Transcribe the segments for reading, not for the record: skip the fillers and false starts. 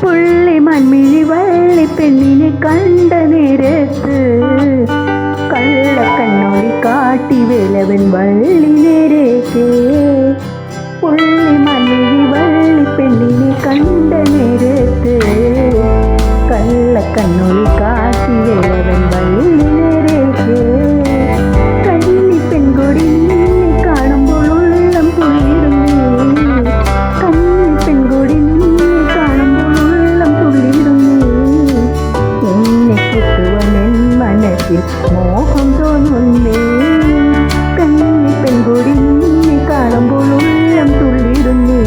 പുള്ളി മൺമിഴി വള്ളി പെണ്ണിനെ കണ്ട നേരത്ത് കള്ളക്കണ്ണോടി കാട്ടി വേലവൻ വള്ളി നേരേക്ക്. പുള്ളി മൺമിഴി വള്ളി പെണ്ണിനെ കണ്ട നേരത്ത് കള്ളക്കണ്ണോടി കാട്ടി വേലവൻ വള്ളി നേരേക്ക്. കന്നി പെൺകൊടി നിന്നെ കാണുമ്പോൾ ഉള്ളം തുള്ളിടുന്നേ. കന്നി പെൺകൊടി നിന്നെ കാണുമ്പോൾ ഉള്ളം തുള്ളിടുന്നേ. എന്നെ കിട്ടുവാൻ എൻ മനസ്സിൽ മോഹം തോന്നുന്നേ. കന്നി പെൺകൊടി നിന്നെ കാണുമ്പോൾ ഉള്ളം തുള്ളിടുന്നേ.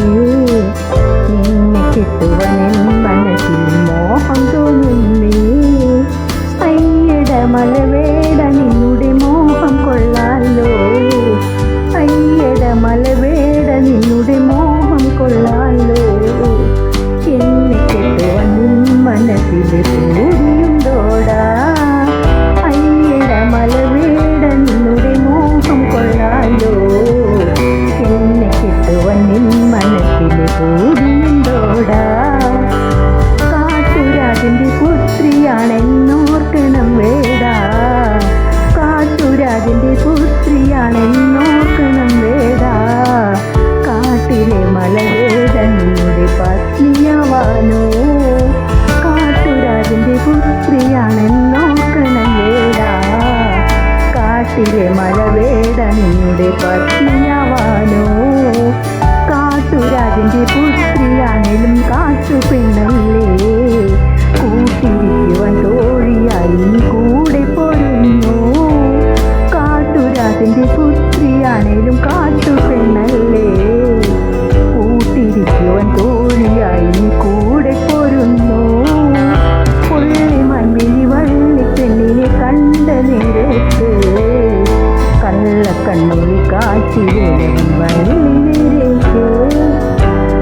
എന്നെ കിട്ടുവാൻ എൻ മനസ്സിൽ മോഹം തോന്നുന്നേ. അയ്യട മലവേട നിന്നുടെ മോഹം കൊള്ളാലോ. അയ്യട മലവേട നിന്നുടെ മോഹം കൊള്ളാലോ. എന്നെ കെട്ടുവാൻ നിൻ മനസ്സിലെ പൂരിയുണ്ടോടാ. അയ്യട മലവേട നിന്നുടെ മോഹം കൊള്ളാലോ. എന്നെ കെട്ടുവാൻ നിൻ മനസ്സിലെ പൂരിയുണ്ടോടാ. കാട്ടുരാജന്റെ പുത്രിയാണെന്നോർക്കണം വേടാ. കാട്ടുരാജന്റെ പുത്രിയാണെന്നോർക്കണം വേടാ. കാട്ടിലെ മലവേട നിന്നുടെ പത്നിയാവാനോ. കാട്ടുരാജന്റെ പുത്രിയാണെന്നോർക്കണം വേടാ. കാട്ടിലെ മലവേട നിന്നുടെ പത്നിയാവാനോ. കാട്ടുരാജന്റെ പുത്രിയാണെങ്കിലും കാട്ടുപെണ്ണല്ലേ. കൂട്ടിരിക്കുവാൻ തോഴിയായി നീ കൂടെ പോരുന്നു. കാട്ടുരാജന്റെ പുത്രിയാണേലും കാട്ടുപെണ്ണല്ലേ. കൂട്ടിരിക്കുവാൻ തോഴിയായി നീ കൂടെ പോരുന്നു. പുള്ളി മൺമിഴി വള്ളി പെണ്ണിനെ കണ്ട നേരത്ത് കള്ളക്കണ്ണൊളി കാട്ടി വേലവൻ വള്ളി നേരേക്ക്.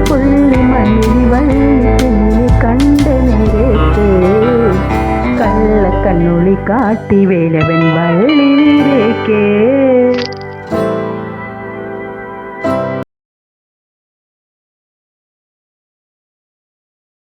പുള്ളി മൺമിഴി വള്ളി പെണ്ണിനെ കണ്ട നേരത്ത് കള്ളക്കണ്ണൊളി കാട്ടി വേലവൻ വള്ളി